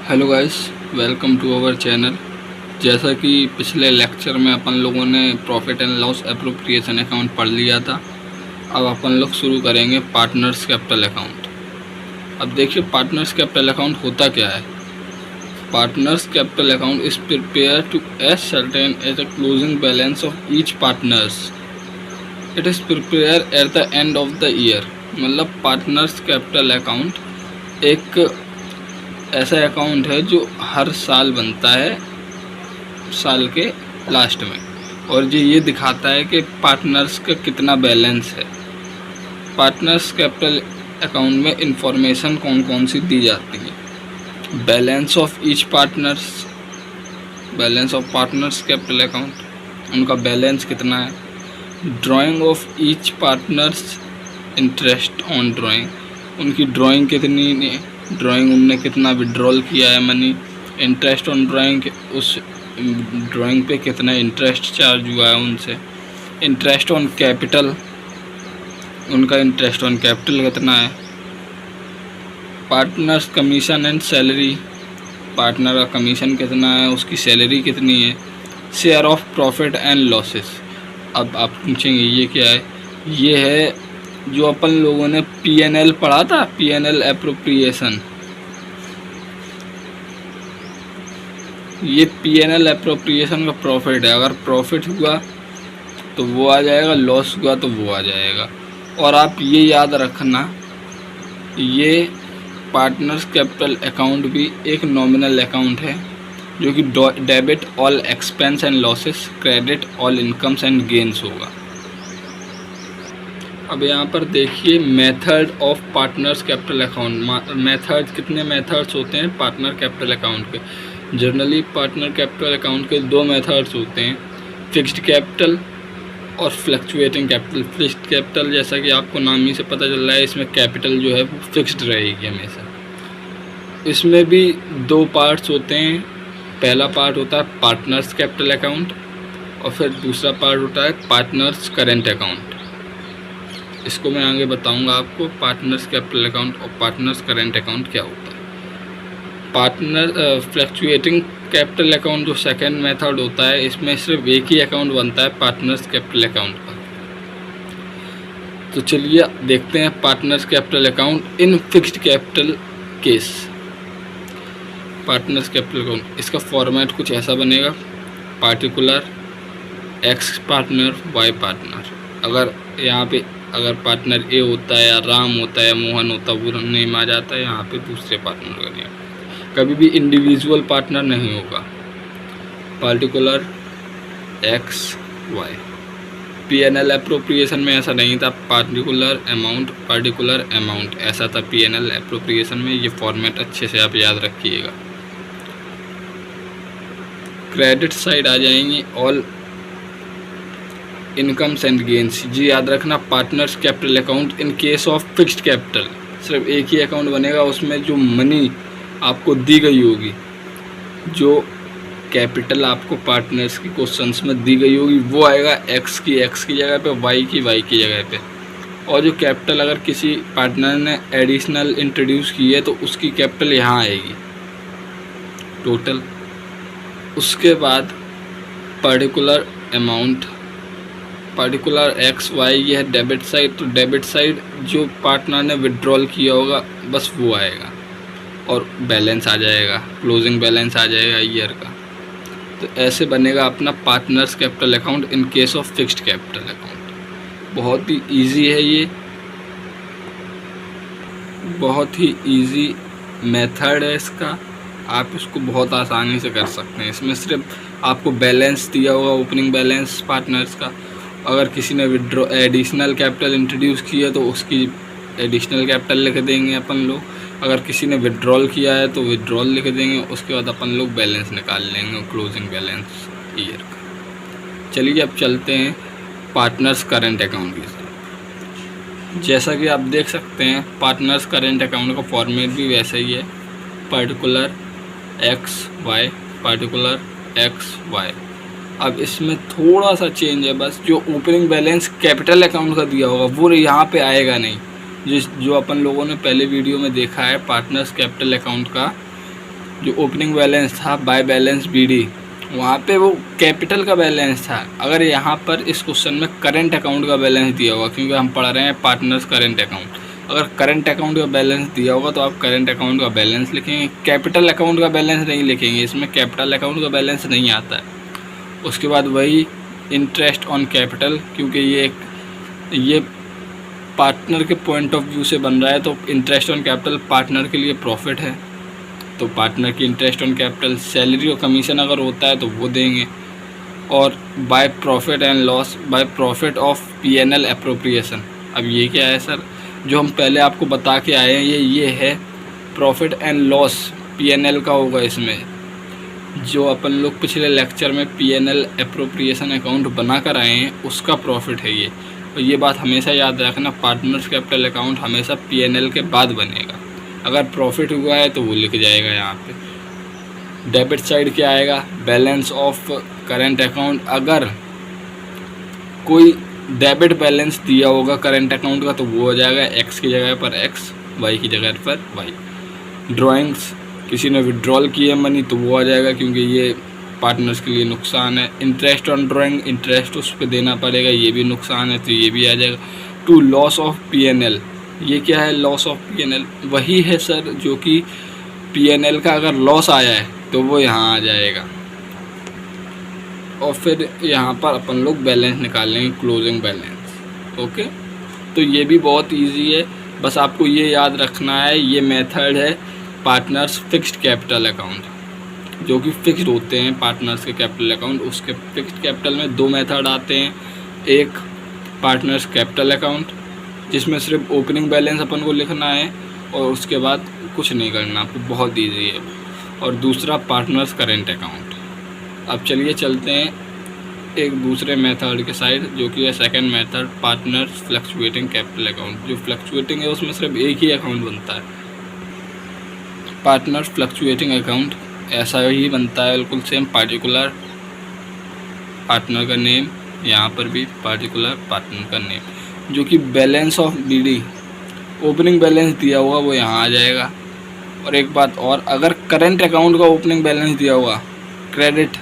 Hello guys, welcome to our channel. जैसा कि पिछले लेक्चर में अपन लोगों ने profit and loss appropriation account पढ़ लिया था, अब अपन लोग शुरू करेंगे पार्टनर्स कैपिटल अकाउंट। अब देखिए पार्टनर्स कैपिटल अकाउंट होता क्या है। Partners capital account is prepare to ascertain as a closing balance of each partners. It is prepare at the end of the year. मतलब पार्टनर्स कैपिटल अकाउंट एक ऐसा account है जो हर साल बनता है, साल के लास्ट में, और ये दिखाता है कि पार्टनर्स का कितना बैलेंस है। पार्टनर्स कैपिटल अकाउंट में इंफॉर्मेशन कौन कौन सी दी जाती है। Balance of each partners, balance of partners capital account, उनका बैलेंस कितना है। Drying of each partners, interest on drawing, उनकी ड्राइंग कितनी ने ड्राइंग उनने कितना विड्रॉल किया है मनी। इंटरेस्ट ऑन ड्राइंग, उस ड्राइंग पे कितना इंटरेस्ट चार्ज हुआ है उनसे। इंटरेस्ट ऑन कैपिटल, उनका इंटरेस्ट ऑन कैपिटल कितना है। Partners commission and salary, partner का कमीशन कितना है, उसकी सैलरी कितनी है। Share of profit and losses. अब आप पूछेंगे ये क्या है। ये है जो अपन लोगों ने P&L पढ़ा था, P&L एप्रोप्रिएशन। ये P&L एप्रोप्रिएशन का प्रॉफिट है। अगर प्रॉफिट हुआ तो वो आ जाएगा, लॉस हुआ तो वो आ जाएगा। और आप ये याद रखना, ये पार्टनर्स कैपिटल अकाउंट भी एक नॉमिनल अकाउंट है जो कि debit all expense and losses, credit all incomes and gains होगा। अब यहाँ पर देखिए method of partners capital account. Method, कितने मेथड्स होते हैं पार्टनर कैपिटल अकाउंट के। जनरली पार्टनर कैपिटल अकाउंट के दो मेथड्स होते हैं, फिक्स्ड कैपिटल और फ्लक्चुएटिंग कैपिटल। फिक्स्ड कैपिटल जैसा कि आपको नाम ही से पता चल रहा है, इसमें कैपिटल जो है वो फिक्स्ड रहेगी हमेशा। इसमें भी दो पार्ट्स होते हैं। पहला पार्ट होता है पार्टनर्स कैपिटल अकाउंट और फिर दूसरा पार्ट होता है पार्टनर्स करेंट अकाउंट। इसको मैं आगे बताऊंगा आपको, पार्टनर्स कैपिटल अकाउंट और पार्टनर्स करेंट अकाउंट क्या होता है। पार्टनर फ्लक्चुएटिंग कैपिटल अकाउंट जो सेकंड मेथड होता है, इसमें सिर्फ एक ही अकाउंट बनता है पार्टनर्स कैपिटल अकाउंट का। तो चलिए देखते हैं partners capital account in fixed capital case. Partners capital account, इसका फॉर्मेट कुछ ऐसा बनेगा, particular, X partner, Y partner. अगर यहाँ पे अगर पार्टनर ए होता है या राम होता है या मोहन होता है, वो नेम आ जाता है। यहाँ पे दूसरे पार्टनर का नेम, कभी भी इंडिविजुअल पार्टनर नहीं होगा। Particular, X, Y. P&L appropriation में ऐसा नहीं था, पार्टिकुलर अमाउंट ऐसा था P&L एप्रोप्रिएशन में। ये फॉर्मेट अच्छे से आप याद रखिएगा। क्रेडिट साइड आ जाएंगी ऑल इनकम्स एंड गेन्स। जी याद रखना, partners capital account in case of fixed capital, सिर्फ एक ही अकाउंट बनेगा। उसमें जो मनी आपको दी गई होगी, जो कैपिटल आपको पार्टनर्स की क्वेश्चंस में दी गई होगी, वो आएगा एक्स की जगह पे, वाई की जगह पे। और जो कैपिटल अगर किसी पार्टनर ने एडिशनल इंट्रोड्यूस की है तो उसकी कैपिटल यहाँ आएगी टोटल। उसके बाद particular amount, particular X Y, ये है डेबिट साइड। तो डेबिट साइड जो पार्टनर ने विड्रॉल किया होगा बस वो आएगा, और बैलेंस आ जाएगा, क्लोजिंग बैलेंस आ जाएगा ईयर का। तो ऐसे बनेगा अपना partners capital account in case of fixed capital account. बहुत ही इजी है ये, बहुत ही इजी मेथड है इसका। आप इसको बहुत आसानी से कर सकते हैं। इसमें सिर्फ आपको बैलेंस दिया होगा, ओपनिंग बैलेंस पार्टनर्स का। अगर किसी ने विड्रॉ एडिशनल कैपिटल इंट्रोड्यूस किया तो उसकी एडिशनल कैपिटल लिख देंगे अपन लोग। अगर किसी ने विड्रॉल किया है तो विड्रॉल लिख देंगे। उसके बाद अपन लोग बैलेंस निकाल लेंगे, क्लोजिंग बैलेंस ईयर का। चलिए अब चलते हैं पार्टनर्स करेंट अकाउंट की तरफ। जैसा कि आप देख सकते हैं पार्टनर्स करेंट अकाउंट का फॉर्मेट भी वैसा ही है, particular X Y, particular X Y. अब इसमें थोड़ा सा चेंज है बस, जो ओपनिंग बैलेंस कैपिटल अकाउंट का दिया होगा वो यहाँ पे आएगा नहीं। जो अपन लोगों ने पहले वीडियो में देखा है पार्टनर्स कैपिटल अकाउंट का, जो ओपनिंग बैलेंस था बाय बैलेंस BD, वहाँ पे वो कैपिटल का बैलेंस था। अगर यहाँ पर इस क्वेश्चन में करंट अकाउंट का बैलेंस दिया होगा, क्योंकि हम पढ़ रहे हैं पार्टनर्स करंट अकाउंट, अगर करंट अकाउंट का बैलेंस दिया होगा तो आप करंट अकाउंट का बैलेंस लिखेंगे, कैपिटल अकाउंट का बैलेंस नहीं लिखेंगे, इसमें कैपिटल अकाउंट का बैलेंस नहीं आता है। उसके बाद वही इंटरेस्ट ऑन कैपिटल, क्योंकि ये पार्टनर के पॉइंट ऑफ व्यू से बन रहा है, तो इंटरेस्ट ऑन कैपिटल पार्टनर के लिए प्रॉफिट है, तो पार्टनर की इंटरेस्ट ऑन कैपिटल। सैलरी और कमीशन अगर होता है तो वो देंगे। और by profit and loss, by profit of P&L appropriation. अब ये क्या है सर, जो हम पहले आपको बता के आए हैं, ये है प्रॉफिट एंड लॉस P&L का होगा। इसमें जो अपन लोग पिछले लेक्चर में P&L एप्रोप्रिएशन अकाउंट बना कर आए हैं उसका प्रॉफिट है ये। तो ये बात हमेशा याद रखना, पार्टनर्स कैपिटल अकाउंट हमेशा P&L के बाद बनेगा। अगर प्रॉफिट हुआ है तो वो लिख जाएगा यहाँ पे। डेबिट साइड क्या आएगा, बैलेंस ऑफ करंट अकाउंट। अगर कोई डेबिट बैलेंस दिया होगा करंट अकाउंट का तो वो हो जाएगा X की जगह पर X, Y की जगह पर Y। ड्राइंग्स, किसी ने विड्रॉल किया मनी तो वो आ जाएगा, क्योंकि ये पार्टनर्स के लिए नुकसान है। इंटरेस्ट ऑन ड्राइंग, इंटरेस्ट उस पर देना पड़ेगा, ये भी नुकसान है, तो ये भी आ जाएगा। टू लॉस ऑफ P&L, ये क्या है, लॉस ऑफ P&L वही है सर जो कि P&L का अगर लॉस आया है तो वो यहाँ आ जाएगा। और फिर यहाँ पर अपन लोग बैलेंस निकालेंगे, क्लोजिंग बैलेंस। ओके, तो ये भी बहुत इजी है, बस आपको ये याद रखना है। ये मेथड है पार्टनर्स फिक्स्ड कैपिटल अकाउंट, जो कि फिक्स्ड होते हैं पार्टनर्स के कैपिटल अकाउंट। उसके फिक्स्ड कैपिटल में दो मेथड आते हैं, एक पार्टनर्स कैपिटल अकाउंट जिसमें सिर्फ ओपनिंग बैलेंस अपन को लिखना है और उसके बाद कुछ नहीं करना आपको, बहुत ईजी है। और दूसरा पार्टनर्स करेंट अकाउंट। अब चलिए चलते हैं एक दूसरे मेथड के साइड, जो कि है second method partners fluctuating capital account. जो फ्लक्चुएटिंग है उसमें सिर्फ एक ही अकाउंट बनता है, पार्टनर्स फ्लक्चुएटिंग अकाउंट। ऐसा ही बनता है बिल्कुल सेम, पार्टिकुलर पार्टनर का नेम, यहाँ पर भी पार्टिकुलर पार्टनर का नेम। जो कि balance of BD, opening balance दिया हुआ वो यहाँ आ जाएगा। और एक बात और, अगर करंट अकाउंट का ओपनिंग बैलेंस दिया हुआ क्रेडिट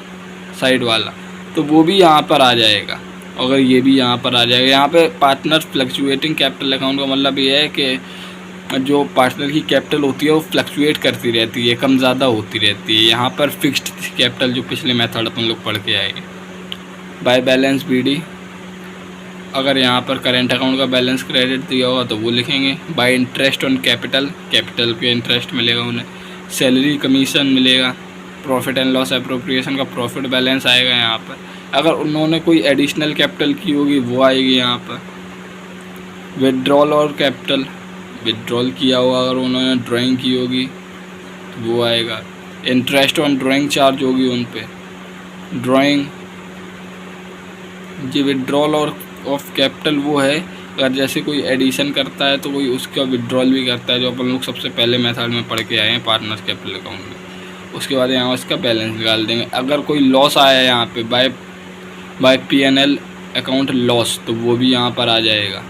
साइड वाला तो वो भी यहाँ पर आ जाएगा, अगर ये भी यहाँ पर आ जाएगा। यहाँ पे पार्टनर फ्लक्चुएटिंग कैपिटल अकाउंट का मतलब ये है कि जो पार्टनर की कैपिटल होती है वो फ्लक्चुएट करती रहती है, कम ज़्यादा होती रहती है। यहाँ पर फिक्स्ड कैपिटल जो पिछले मेथड अपन लोग पढ़ के आए। बाय बैलेंस BD, अगर यहाँ पर करेंट अकाउंट का बैलेंस क्रेडिट दिया होगा तो वो लिखेंगे। Bye interest on capital, capital पे इंटरेस्ट मिलेगा उन्हें। सैलरी कमीशन मिलेगा। प्रॉफिट एंड लॉस एप्रोप्रिएशन का प्रॉफिट बैलेंस आएगा यहाँ पर। अगर उन्होंने कोई एडिशनल कैपिटल की होगी वो आएगी यहाँ पर। विड्रॉल और कैपिटल, विड्रॉल किया हुआ अगर उन्होंने ड्राइंग की होगी तो वो आएगा। इंटरेस्ट ऑन ड्राइंग चार्ज होगी उन पे, ड्राइंग। जी विड्रॉल और ऑफ कैपिटल वो है अगर जैसे कोई एडिशन करता है तो कोई उसका विड्रॉल भी करता है, जो अपन लोग सबसे पहले मेथड में पढ़ के आए हैं पार्टनर्स कैपिटल अकाउंट में। उसके बाद यहाँ इसका बैलेंस निकाल देंगे। अगर कोई लॉस आया है यहाँ पे बाय P&L अकाउंट लॉस, तो वो भी यहाँ पर आ जाएगा।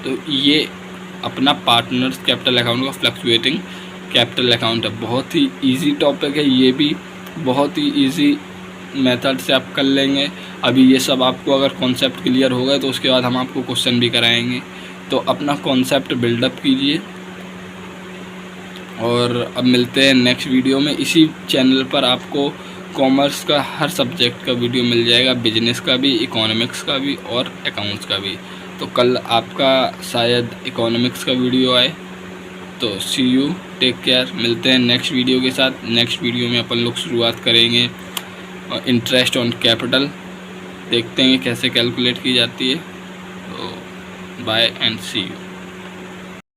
तो ये अपना पार्टनर्स कैपिटल अकाउंट का फ्लक्चुएटिंग कैपिटल अकाउंट है। बहुत ही ईजी टॉपिक है, ये भी बहुत ही ईजी मेथड से आप कर लेंगे। अभी ये सब आपको अगर कॉन्सेप्ट क्लियर हो गए तो उसके बाद हम आपको क्वेश्चन भी कराएंगे। तो अपना कॉन्सेप्ट बिल्डअप कीजिए और अब मिलते हैं नेक्स्ट वीडियो में। इसी चैनल पर आपको कॉमर्स का हर सब्जेक्ट का वीडियो मिल जाएगा, बिजनेस का भी, इकोनॉमिक्स का भी और अकाउंट्स का भी। तो कल आपका शायद इकोनॉमिक्स का वीडियो आए। तो सी यू, टेक केयर। मिलते हैं नेक्स्ट वीडियो के साथ। नेक्स्ट वीडियो में अपन लोग शुरुआत करेंगे इंटरेस्ट ऑन कैपिटल, देखते हैं कैसे कैलकुलेट की जाती है। तो बाय एंड सी यू।